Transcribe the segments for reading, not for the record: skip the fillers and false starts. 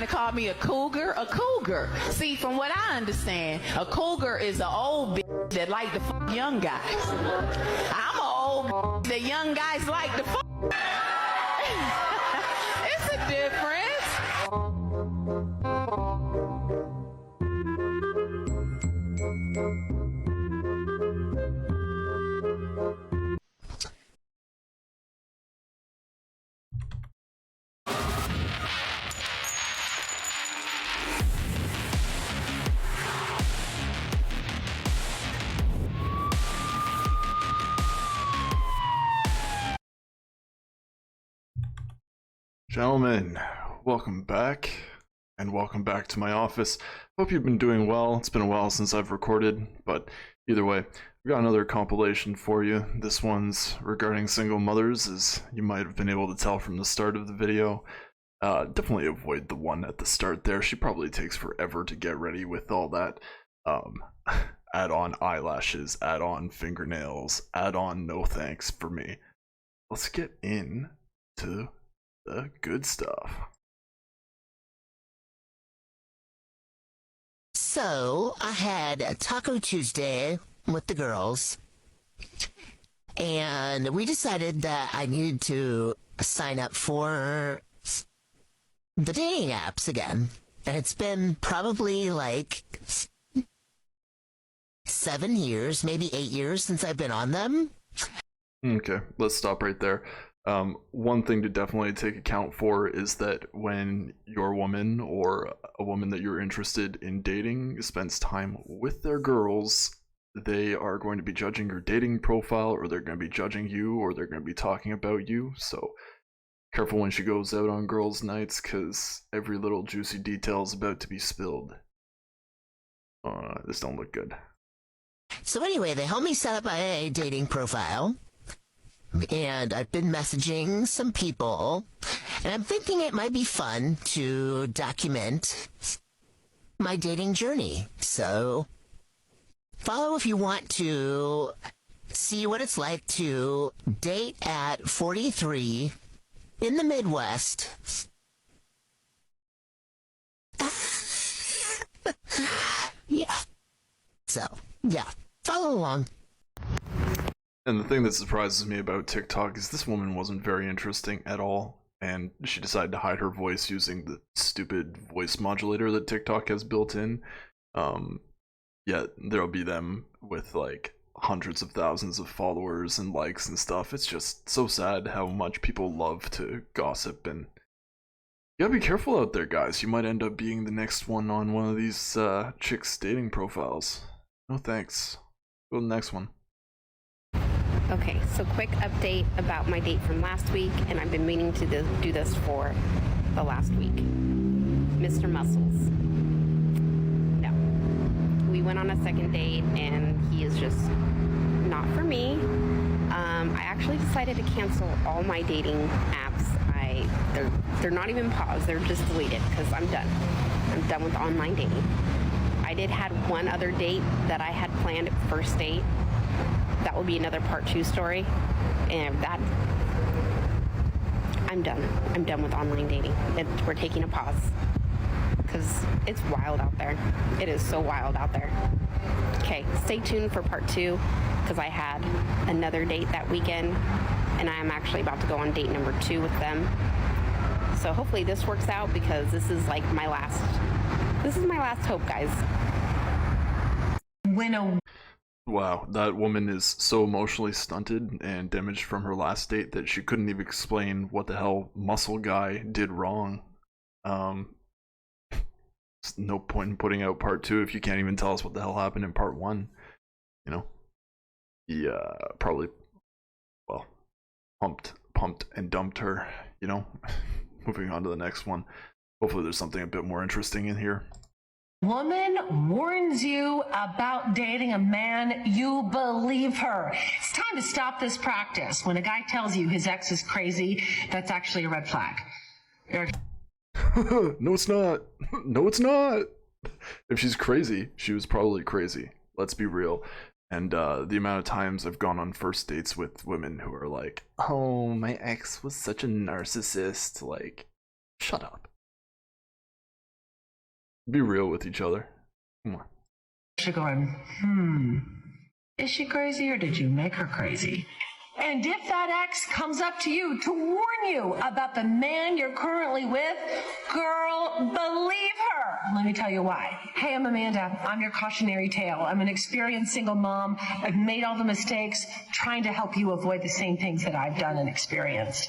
to call me a cougar? A cougar. See, from what I understand, a cougar is an old bitch that like to fuck young guys. I'm an old bitch that young guys like to fuck. It's a difference. Gentlemen, welcome back, and welcome back to my office. Hope you've been doing well. It's been a while since I've recorded, but either way, I've got another compilation for you. This one's regarding single mothers, as you might have been able to tell from the start of the video. Definitely avoid the one at the start there. She probably takes forever to get ready with all that. Add on eyelashes, add on fingernails, add on no thanks for me. Let's get into the good stuff. So, I had a Taco Tuesday with the girls, and we decided that I needed to sign up for the dating apps again. And it's been probably like 7 years, maybe 8 years since I've been on them. Okay, let's stop right there. One thing to definitely take account for is that when your woman or a woman that you're interested in dating spends time with their girls, they are going to be judging your dating profile, or they're going to be judging you, or they're going to be talking about you. So careful when she goes out on girls' nights, because every little juicy detail is about to be spilled. This don't look good. So anyway, they helped me set up a dating profile. And I've been messaging some people, and I'm thinking it might be fun to document my dating journey. So follow if you want to see what it's like to date at 43 in the Midwest. Yeah. So, yeah, follow along. And the thing that surprises me about TikTok is this woman wasn't very interesting at all, and she decided to hide her voice using the stupid voice modulator that TikTok has built in. Yet there'll be them with like hundreds of thousands of followers and likes and stuff. It's just so sad how much people love to gossip, and you gotta be careful out there, guys. You might end up being the next one on one of these chicks' dating profiles. No thanks. Go to the next one. Okay, so quick update about my date from last week, and I've been meaning to do this for the last week. Mr. Muscles. No. We went on a second date, and he is just not for me. I actually decided to cancel all my dating apps. They're not even paused, they're just deleted, because I'm done. I'm done with online dating. I did had one other date that I had planned at first date. That will be another part 2 story, and that I'm done. I'm done with online dating. We're taking a pause because it's wild out there. It is so wild out there. Okay, stay tuned for part 2 because I had another date that weekend, and I am actually about to go on date number 2 with them. So hopefully this works out, because this is like my last hope, guys. Wow, that woman is so emotionally stunted and damaged from her last date that she couldn't even explain what the hell muscle guy did wrong. There's no point in putting out part 2 if you can't even tell us what the hell happened in part 1. You know? He probably, well, pumped and dumped her, you know? Moving on to the next one. Hopefully there's something a bit more interesting in here. Woman warns you about dating a man, you believe her. It's time to stop this practice. When a guy tells you his ex is crazy, that's actually a red flag. No, it's not. No, it's not. If she's crazy, she was probably crazy. Let's be real. And the amount of times I've gone on first dates with women who are like, oh, my ex was such a narcissist. Like, shut up. Be real with each other. Come on. You're going, is she crazy or did you make her crazy? And if that ex comes up to you to warn you about the man you're currently with, girl, believe her. Let me tell you why. Hey, I'm Amanda. I'm your cautionary tale. I'm an experienced single mom. I've made all the mistakes trying to help you avoid the same things that I've done and experienced.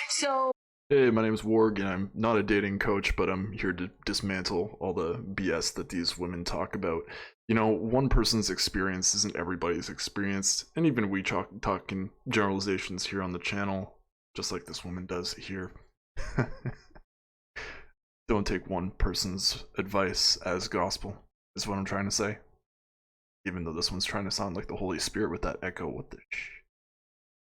So... Hey, my name is Warg, and I'm not a dating coach, but I'm here to dismantle all the BS that these women talk about. You know, one person's experience isn't everybody's experience, and even we talk in generalizations here on the channel, just like this woman does here. Don't take one person's advice as gospel, is what I'm trying to say. Even though this one's trying to sound like the Holy Spirit with that echo, what the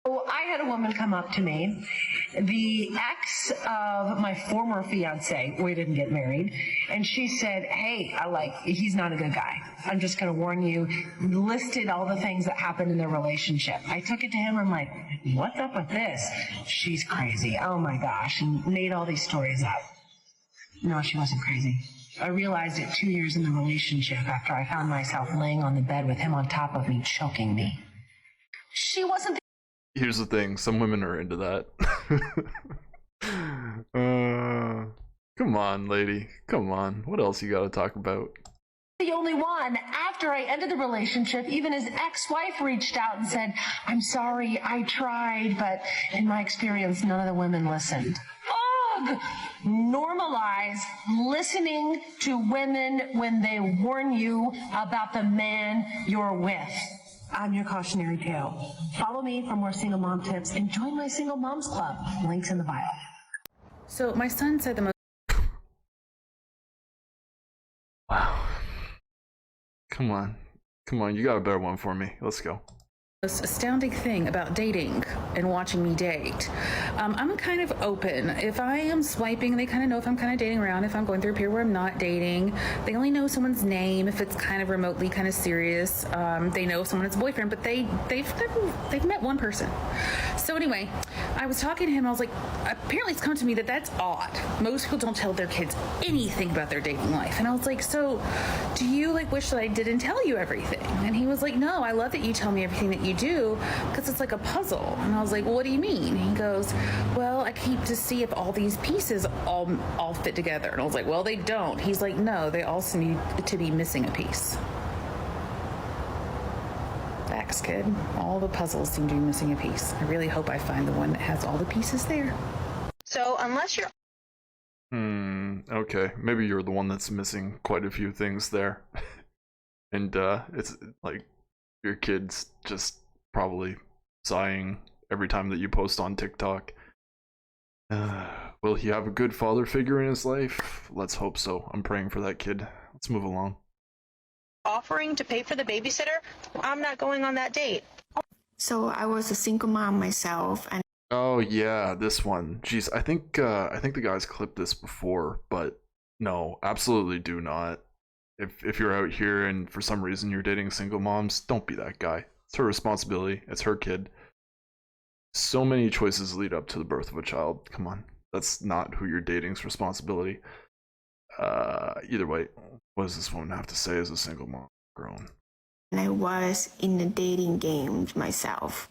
I had a woman come up to me, the ex of my former fiance. We didn't get married, and she said, hey, he's not a good guy. I'm just going to warn you. Listed all the things that happened in their relationship. I took it to him. I'm like, what's up with this? She's crazy. Oh my gosh. And made all these stories up. No, she wasn't crazy. I realized it 2 years in the relationship after I found myself laying on the bed with him on top of me, choking me. She wasn't. Here's the thing, some women are into that. Come on, lady. Come on. What else you gotta talk about? The only one. After I ended the relationship, even his ex-wife reached out and said, I'm sorry, I tried, but in my experience, none of the women listened. Ugh! Normalize listening to women when they warn you about the man you're with. I'm your cautionary tale. Follow me for more single mom tips and join my single moms club. Links in the bio. So my son said the most. Wow. Come on. Come on, you got a better one for me. Let's go. Most astounding thing about dating and watching me date. I'm kind of open. If I am swiping, they kind of know if I'm kind of dating around. If I'm going through a period where I'm not dating, they only know someone's name if it's kind of remotely kind of serious. They know someone's boyfriend, but they've met one person. So anyway, I was talking to him. I was like, apparently it's come to me that that's odd. Most people don't tell their kids anything about their dating life. And I was like, so do you wish that I didn't tell you everything? And he was like, no, I love that you tell me everything that you do because it's like a puzzle. And I was like, well, what do you mean? He goes, well, I keep to see if all these pieces all fit together. And I was like, well, they don't. He's like, no, they also need to be missing a piece. Facts, kid. All the puzzles seem to be missing a piece. I really hope I find the one that has all the pieces there. So unless you're Okay, maybe you're the one that's missing quite a few things there. And it's like your kid's just probably sighing every time that you post on TikTok. Will he have a good father figure in his life? Let's hope so. I'm praying for that kid. Let's move along. offering to pay for the babysitter, I'm not going on that date. So I was a single mom myself, and Oh yeah, this one. Jeez, I think the guys clipped this before, but no, absolutely do not. If you're out here and for some reason you're dating single moms, don't be that guy. It's her responsibility. It's her kid. So many choices lead up to the birth of a child. Come on. That's not who you're dating's responsibility. Either way, what does this woman have to say as a single mom grown? I was in the dating game myself.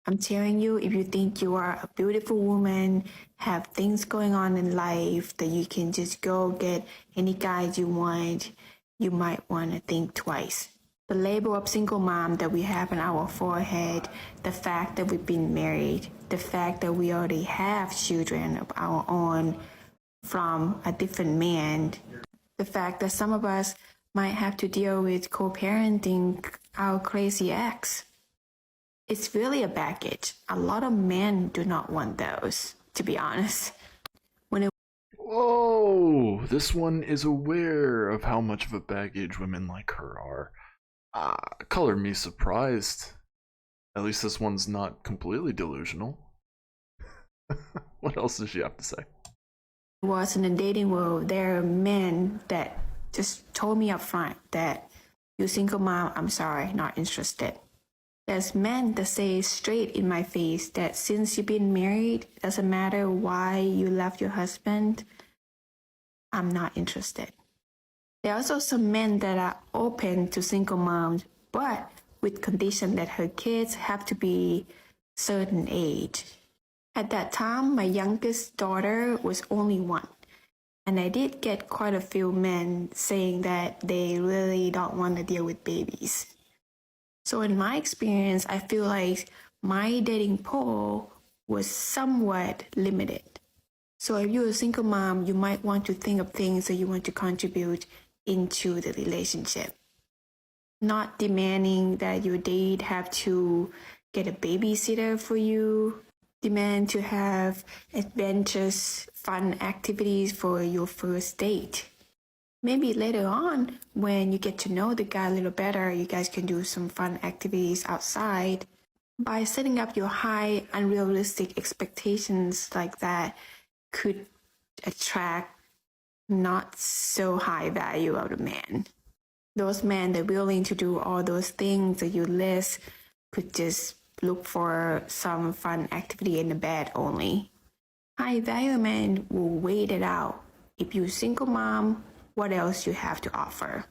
I'm telling you, if you think you are a beautiful woman, have things going on in life, that you can just go get any guy you want, you might want to think twice. The label of single mom that we have on our forehead, the fact that we've been married, the fact that we already have children of our own from a different man, the fact that some of us might have to deal with co-parenting our crazy ex. It's really a baggage. A lot of men do not want those, to be honest. Whoa, this one is aware of how much of a baggage women like her are. Color me surprised. At least this one's not completely delusional. What else does she have to say? Was in the dating world, there are men that just told me up front that you single mom, I'm sorry, not interested. There's men that say straight in my face that since you've been married, doesn't matter why you left your husband, I'm not interested. There are also some men that are open to single moms, but with condition that her kids have to be certain age. At that time, my youngest daughter was only 1. And I did get quite a few men saying that they really don't want to deal with babies. So in my experience, I feel like my dating pool was somewhat limited. So if you're a single mom, you might want to think of things that you want to contribute into the relationship. Not demanding that your date have to get a babysitter for you. Demand to have adventurous, fun activities for your first date. Maybe later on, when you get to know the guy a little better, you guys can do some fun activities outside. By setting up your high, unrealistic expectations like that could attract not so high value of the man. Those men that are willing to do all those things that you list could just look for some fun activity in the bed only. High value men will wait it out. If you're a single mom, what else you have to offer?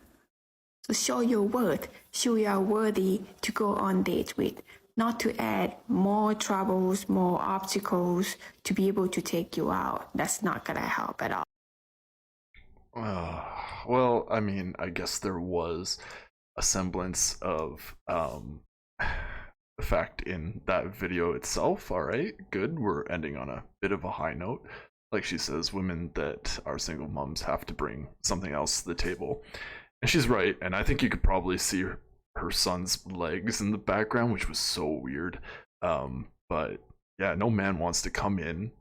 So show your worth. Show you are worthy to go on dates with, not to add more troubles, more obstacles to be able to take you out. That's not gonna help at all. Well, I mean, I guess there was a semblance of effect in that video itself. All right, good. We're ending on a bit of a high note. Like she says, women that are single moms have to bring something else to the table. And she's right. And I think you could probably see her son's legs in the background, which was so weird. But yeah, no man wants to come in,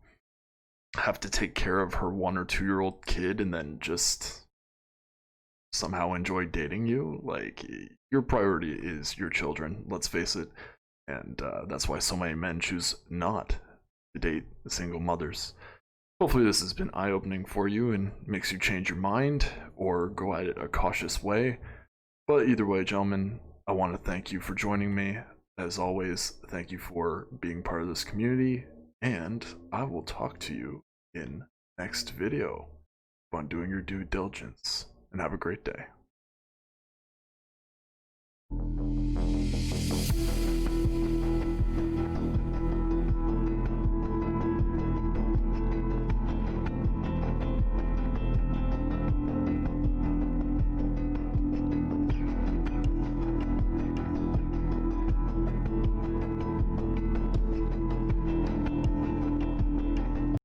have to take care of her 1 or 2-year-old kid, and then just somehow enjoy dating you. Like, your priority is your children, let's face it. And that's why so many men choose not to date the single mothers. Hopefully this has been eye-opening for you and makes you change your mind or go at it a cautious way. But either way, gentlemen, I want to thank you for joining me. As always, thank you for being part of this community, and I will talk to you in next video. Keep on doing your due diligence, and have a great day.